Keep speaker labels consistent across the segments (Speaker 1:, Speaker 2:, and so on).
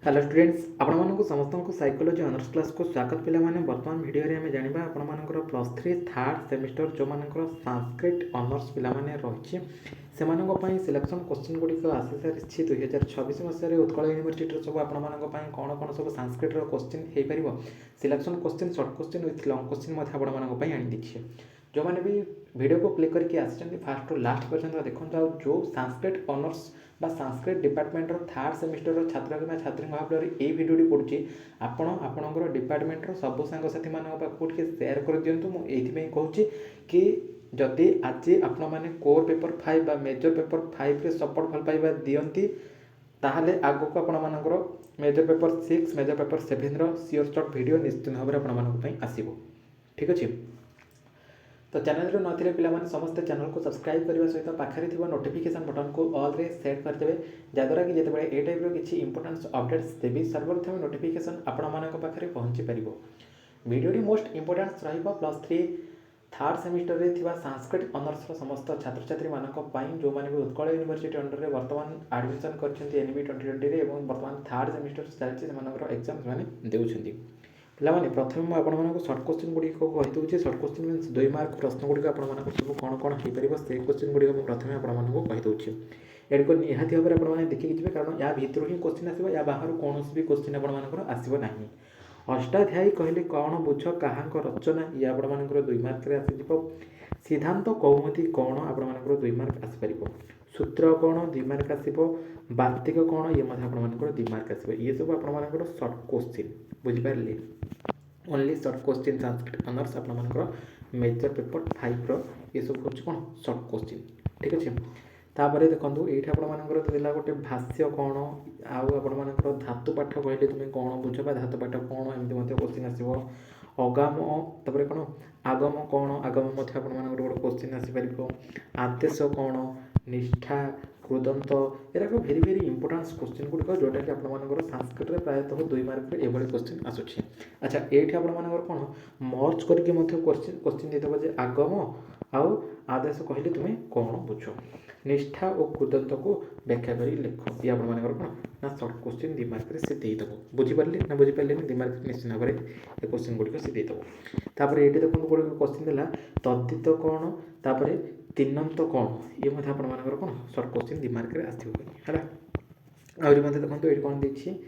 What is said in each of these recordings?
Speaker 1: Hello students आपण समस्त को साइकोलॉजी ऑनर्स क्लास को स्वागत पे बर्तमान वीडियो रे हमें जानिबा आपण प्लस थ्री थर्ड सेमिस्टर जो मानकर संस्कृत ऑनर्स पिलाने रही से सिलेक्शन क्वेश्चन गुड़िक आसी सारी 2026 मसीह उत्कल यूनिवर्सिटी सब आपण कौन कौन सब संस्कृत क्वेश्चन हो पार selection question short question with long question आपण आनी देखिए जो मैंने भी वीडियो को क्लिक करके आसी फास्ट टू लास्ट पर्यटन देखो जो संस्कृत ऑनर्स बा संस्कृत डिपार्टमेंटर थर्ड सेमिस्टर छात्र कि छात्री भाव ये भिडियोटी पड़ुची आपणकर डिपार्टमेंटर सब सांगसाथी पाखक सेयार कर दिंतु मुझे कहूँ कि जदि आज आपण मैंने कोर पेपर 5 बा मेजर पेपर 5 रे सपोर्ट भल पाइबा दियंती ताहले आगो को आपण मानकर मेजर पेपर 6 मेजर पेपर 7 रो सियोर शॉर्ट वीडियो निश्चित भाव में आपण मानक आसीबो। ठीक अच्छे तो चैनल नथिले पिलामाने समस्त चैनल को सब्सक्राइब करने सहित पाखे थी नोटिफिकेशन बटन को ऑल रे सेट करदे जहाँद्वारा कि जिते ए टाइप किसी इंपोर्टेंट अपडेट्स देवी सर्वप्रथम नोटिफिकेशन आपण पाखे पहुँची पार video most important plus three third semester रे थिबा संस्कृत ऑनर्स समस्त छात्र छात्री मानक जो मैंने भी उत्कल यूनिवर्सिटी अंडर रे वर्तमान एडमिशन कर एनबी 2020 रे वर्तमान थर्ड सेमिस्टर चलती एग्जाम मैंने देउछंती पिलाने प्रथम मुझे सर्ट क्वेश्चन गुड़िक कहीदे सर्ट क्वेश्चन मीन 2 मार्क प्रश्न गुड़िक आप सब कौन कौन हो पार से क्वेश्चन गुड़िक प्रथम आपको कहीदे एडको निहाती भाव में देखिए जी कारण या भितर ही क्वेश्चन आसो या बाहर कौन भी क्वेश्चन आपर आसो ना अष्टाध्यायी कहले कौन बुझ कहाँ रचना ये आपर 2 मार्क आसीज सिद्धांत कौमुदी कौन आपर 2 मार्क आसपार सूत्र कौन 2 मार्क आसो वार्तिक कौन ये आपर 2 मार्क आसो ये सब आपर सर्ट क्वेश्चन बुझिपारे only short question Sanskrit honours आपर मेजर पेपर 5 रो ये सब हूँ कौन सर्ट क्वेश्चन। ठीक अच्छे तापर देखो ये आपंकर गोटे भाष्य कौन आपर धातु पाठ कहले तुम्हें कौन बुझ धातु पाठ कौन एमती क्वेश्चन आसो अगाम तापर कौन आगम कौन आगम गोटे क्वेश्चन आसपार आदेश कौन निष्ठा कृदंत एराक भेरी भेरी इंपोर्टेंट क्वेश्चन गुड़िक जोटा कि आपर संस्कृत में प्रायतः 2 मार्क ये क्वेश्चन आसूँ। अच्छा ये आपर कौन मर्ज करके क्वेश्चन देदेव जे आगम आउ आदेश कहले तुम्हें कौन बुझ निष्ठा और कृदंत को व्याख्या कर लिख ये आपर कौन ना सर्ट क्वेश्चन 2 मार्क से देदेव बुझिपारे ना बुझिपारे 2 मार्क निश्चित भाव में ये क्वेश्चन गुड़िक से देदेव तापर ये देखो गोटे क्वेश्चन देला तद्धित कौन तापर तिन्नंत कौन ये आपर कौन सर्ट क्वेश्चन 2 मार्क आसो है आहरी देखो ये कौन देखिए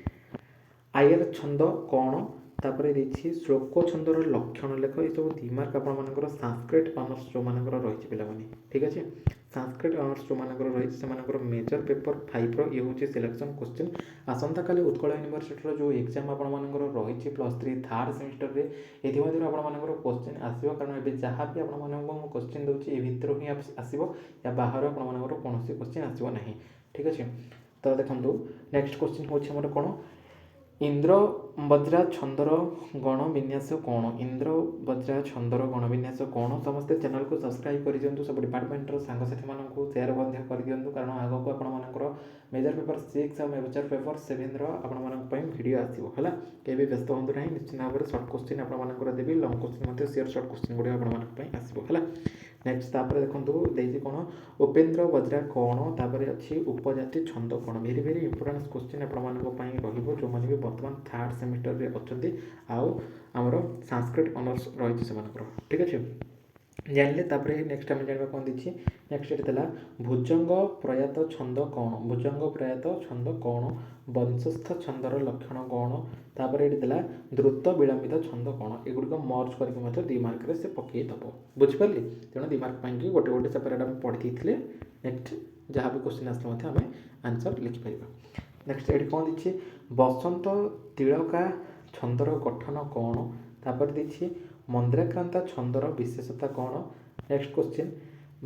Speaker 1: आयर छंद कौन तापर देखिए श्लोक छंदर लक्षण लेख ये सब 2 मार्क आपर संस्कृत ऑनर्स जो मान रही पिलाने। ठीक अच्छे संस्कृत ऑनर्स जो मान रही से मेजर पेपर 5 रो ये हूँ सिलेक्शन क्वेश्चन आसंता काली उत्कल यूनिवर्सिटी जो एग्जाम आपर रही प्लस 3 थर्ड सेमिस्टर रे ये आपर क्वेश्चन आसो कारण ये जहाँ भी आप क्वेश्चन दूसरी भितर ही आसो या बाहर आपर कौन क्वेश्चन आसो ना। ठीक अच्छे तो देखो नेक्स्ट क्वेश्चन हूँ कौन इंद्र बज्रा छंदर गण विन्यास कौन इंद्र बज्रा छंदर गण विन्यास कौन समस्ते चैनल को सब्सक्राइब कर दिंतु सब डिपार्टमेंट सांगसाथी मानू सेयार कर दिंतु कारण आग को आपर मेजर पेपर 6 और मेजर पेपर 7 आपण वीडियो आसो है कहीं व्यस्त हूँ ना निश्चित भाव में सर्ट क्वेश्चन आपर देवी लंग क्वेश्चन सियोर सर्ट क्वेश्चन गुड़ा आप आसो है नेक्स्ट तापर देखो देखिए कौन उपेन्द्र बज्रा कौन तापर अच्छी उपजाति छंद कौन भेरी भेरी इंपोर्टेंट क्वेश्चन आप जो मैंने भी बर्तमान थर्ड सेमिस्टर रे अच्छा आमर संस्कृत ऑनर्स रही से। ठीक अच्छे जानले तापर नेक्स्ट आम जाना कौन देखिए नेक्स्ट ये भुजंग प्रयात छंद कौन भुजंग प्रयात छंद कौन वंशस्थ छंदर लक्षण कौन तापर ये द्रुत विलंबित छंद कौन एगुड़िक मर्ज करके 2 मार्क से पकईदेव बुझिपारे तेणु 2 मार्क पाई गोटे गोटे सेपरेट आम पढ़ी थे नेक्स्ट जहाँ भी क्वेश्चन आसले आम आंसर लिखिपर। नेक्स्ट ये कौन देखिए बसंत तिलका छंदर गठन कौन तापर देखिए मंद्राक्रांता छंदर विशेषता कौन नेक्स्ट क्वेश्चन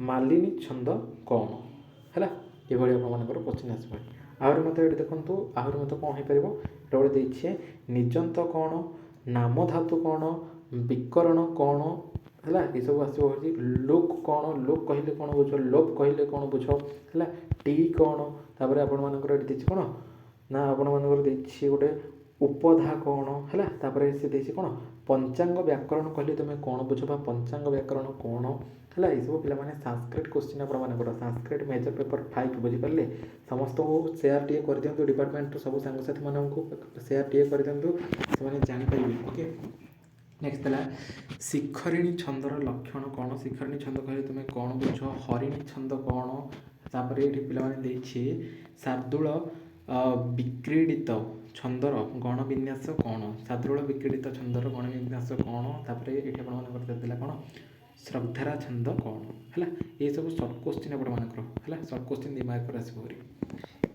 Speaker 1: मालिनी छंद कौन है ये आपर क्वेश्चन आसपा आहरी मत ये देखो आहरी मत कौन हो पार गोटे देखिए निजंत कौन नाम धातु कौन विकरण कौन है ये सब आसो लुक कौन लुक कहले कौन बुझ लोप कहले कौन बुझ है टी कौन तापर आपर देखिए कौन ना आपर देखिए गोटे उपधा कौन है से देखिए कौन पंचांग व्याकरण कहले तुम्हें कौन बुझ पंचांग व्याकरण कौन है ये सब पे संस्कृत क्वेश्चन आपर संस्कृत मेजर पेपर 5 बुझीपारे समस्त को सेयार टे कर दिंतु डिपार्टमेंट सब सांगसाथी मानू सेयार टे कर दिंतु से जापर ओके। नेक्स्ट है शिखरिणी छंदर लक्षण कौन शिखरिणी छंद कहे तुम कौन बुझ हरिणी छंद कौन तापर ये पे शार्दूल विक्रीडित छंदर गण विन्यास कौन शार्दूल विक्रीडित छंदर गण विन्यास कौन तापर ये कौन श्रद्धारा छंद कौन है ये सब सर्ट क्वेश्चन आपर सर्ट क्वेश्चन 2 मार्क आसपरी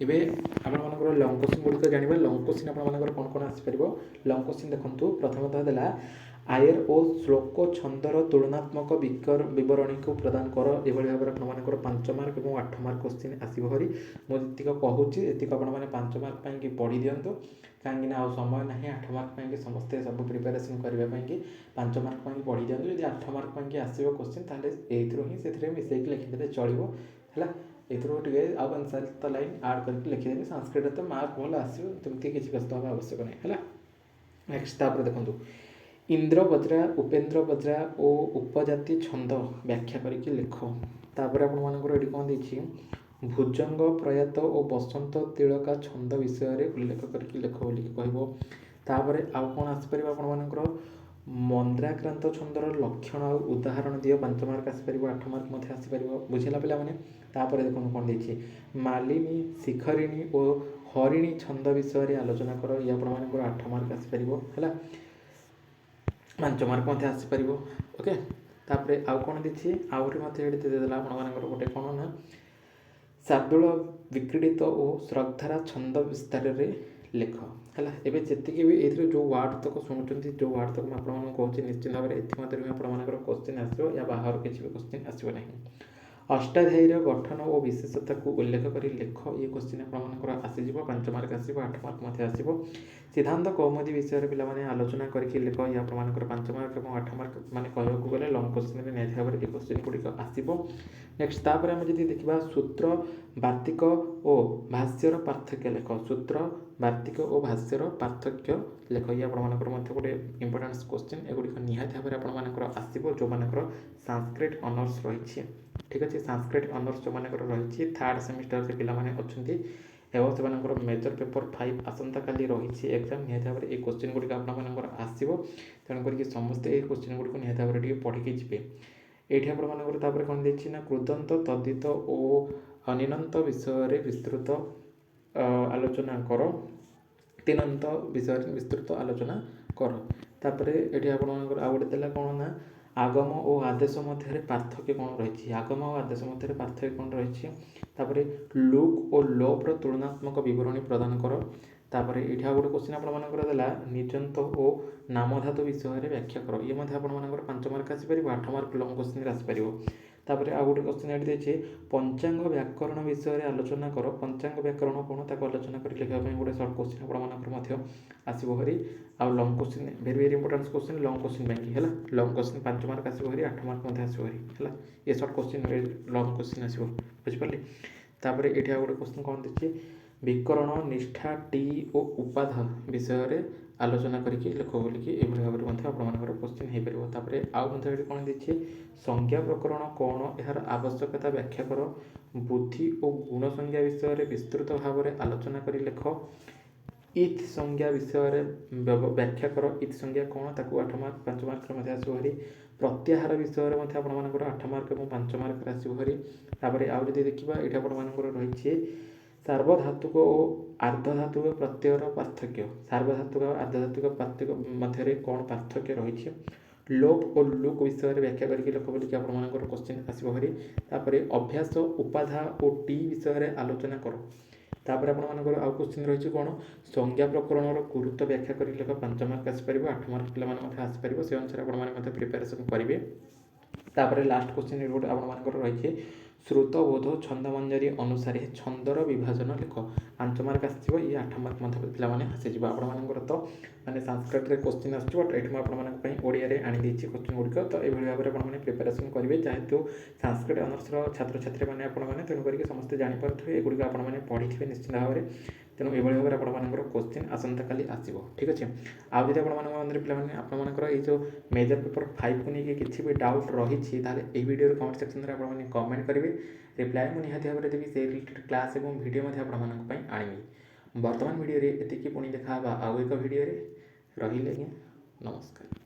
Speaker 1: एवं लंग क्वेश्चन गुड़िक जानवा लंग क्वेश्चन आपर कौन कौन आसपर लंग क्वेश्चन देखो प्रथमतः देला आयर और श्लोक छंदर तुलनात्मक बरणी को प्रदान कर ये भाव आपर 5 मार्क और 8 मार्क क्वेश्चन आसो हरी मुझे कहूँ ये आपने 5 मार्क पढ़ी दिंतु कहीं समय ना 8 मार्क समस्ते सब प्रिपेरेसन करने 5 मार्क पढ़ी दिंतु जब 8 मार्क आसो क्वेश्चन ताले ही से मिसेक लिखिदे चलो है ये आंसर तो लाइन आड करके लिखिदेवी संस्कृत तो मार्क भल आसमती किसी व्यस्त होगा आवश्यक नहीं है। नेक्स्ट देखो इंद्र बज्रा उपेन्द्र बज्रा और उपजाति छंद व्याख्या करके लिख तापर आपंकर कौन देखिए भुजंग प्रयात और बसंत तिलका छंद विषय में उल्लेख करके लिख बोलिक कहपर आउ कौन आसपर आपर मंद्राक्रांत छंदर लक्षण और उदाहरण दियो 5 मार्क आसपर 8 मार्क आसपर बुझेगा पे देखो कौन देखिए मालिनी शिखरिणी और हरिणी छंद विषय में आलोचना कर ये आपर 8 मार्क आसपर है 5 मार्क आसपर ओके। तापर आउ कौन देखिए आहरी देदेला आपर गोटे कौन ना शार्दूल विक्रीडित और श्रद्धारा छंद विस्तार में लिख है एवं जी भी ये जो वार्ड तक शुणुंट जो वार्ड तक मुझे कहूँ निश्चित भाव में आपर क्वेश्चन आसो या बाहर किसी भी क्वेश्चन आसो ना अष्टाध्यायी गठन और विशेषता को उल्लेख कर लिख ये क्वेश्चन आपर आसीज 5 मार्क आसो 8 मार्क आसो सिद्धांत कौमुदी विषय पे आलोचना करके लिख ये आपर 5 मार्क और 8 मार्क मान कहूँ गले लंग क्वेश्चन में निहत भाव में क्वेश्चन गुड़िक आसो। नेक्स्ट तापर आम जब देखा सूत्र वार्तिक और भाष्यर पार्थक्य लिख सूत्र वार्तिक और भाष्यर पार्थक्य लिख ये आपर गोटे इंपोर्टेंट क्वेश्चन एगुड़िक निहत भाव में आपर आसो जो मान संस्कृत ऑनर्स रही ठीक अच्छे संस्कृत ऑनर्स जो मान रही 3rd सेमिस्टर से पिला अच्छा एवं से मेजर पेपर 5 आसंता काली रही एग्जाम निहत भाव में ये क्वेश्चन गुड़िक आपर आसो तेणुक समस्ते ये क्वेश्चन गुड़िक निहत भाव में पढ़ी जी ये आपर कौन देखिए ना कृदंत तद्धित और अनिनंत विषय विस्तृत आलोचना कर 3 विषय विस्तृत आलोचना कर तापर ये आपर आउ गोटे देला कौन ना आगम और आदेश मध्य पार्थक्य कौन रही आगम और आदेश मध्य पार्थक्य कौन रही तापर लुक और लोप्र तुलनात्मक बरणी प्रदान कर तापर ये गोटे क्वेश्चन आपर देला निजंत और नामधातु विषय में व्याख्या कर ये आपर 5 मार्क आसपर 8 मार्क लंग क्वेश्चन आसपर तापर आउ गोटे क्वेश्चन ये देखिए पंचांग व्याकरण विषय में आलोचना कर पंचांग व्याकरण कौन ताको आलोचना कर लिखा गोटे सर्ट क्वेश्चन आपर आसो हरी आउ long question very very important question long question bank है लंग क्वेश्चन 5 मार्क आसो हरी 8 मार्क आसो हरी है ये सर्ट क्वेश्चन लंग क्वेश्चन आसो बुझिपारे तापर ये गोटे क्वेश्चन कौन देखिए विकरण निष्ठा टी और उपाधा विषय में आलोचना करके लिख बोलिकी ये भाव में आपर क्वेश्चन हो पार तापर आउ कौन देखिए संज्ञा प्रकरण कौन यार आवश्यकता व्याख्या कर बुद्धि और गुण संज्ञा विषय में विस्तृत भाव में आलोचना कर लिख इथ संज्ञा विषय में व्याख्या कर इथ संज्ञा कौन ताकू 8 मार्क 5 मार्क आसो हरी प्रत्याहार विषय में आपर 8 मार्क और 5 मार्क आसो हरी तापर आउ जब देखा ये आपर रही सार्वधातुक और आर्धधातुक प्रत्ययर पार्थक्य सार्वधातुक और आर्धधातुक पार्थक्य मध्य कौन पार्थक्य रही लोप और लुक विषय में व्याख्या करके लिख बोलिक आपर क्वेश्चन आसो हरी तापर अभ्यास उपाधा और टी विषय में आलोचना कर तापर आपर आउ क्वेश्चन रही कौन संज्ञा प्रकरण गुरुत्व व्याख्या कर लिख 5 मार्क आसपर 8 मार्क पे आसपर से अनुसार आप प्रिपेरेसन करेंगे तापर लास्ट क्वेश्चन गोटे आपर रही श्रुत बोध छंदमंजरी अनुसार छंदर विभाजन लिख 5 मार्क आसो ये 8 मार्क पे आसीज आपर तो मैंने संस्कृत क्वेश्चन आस ओडिया आनी क्वेश्चन गुड़िक तो ये भाव में प्रिपेरेसन करेंगे जेहेतु संस्कृत ऑनर्स छात्र छात्री मैंने तेणुक समस्ते जापर एगुड़िक आपने पढ़ी थे निश्चित भाव में तेणु एभଳି भाବରେ ଆପଣମାନଙ୍କର क्वेश्चन आसंताकाली आसिବ ठीक अच्छे। आउ जदि आपंकर पे आपंकर ये मेजर पेपर 5 को लेकिन किसी भी डाउट रही है वीडियो कमेंट सेक्शन में आपने कमेंट करेंगे रिप्लाय मुझे निहाती भाव में देवी से रिलेटेड क्लास और वीडियो आनी बर्तमान वीडियो एति पुणी देखा आउ एक वीडियो रही नमस्कार।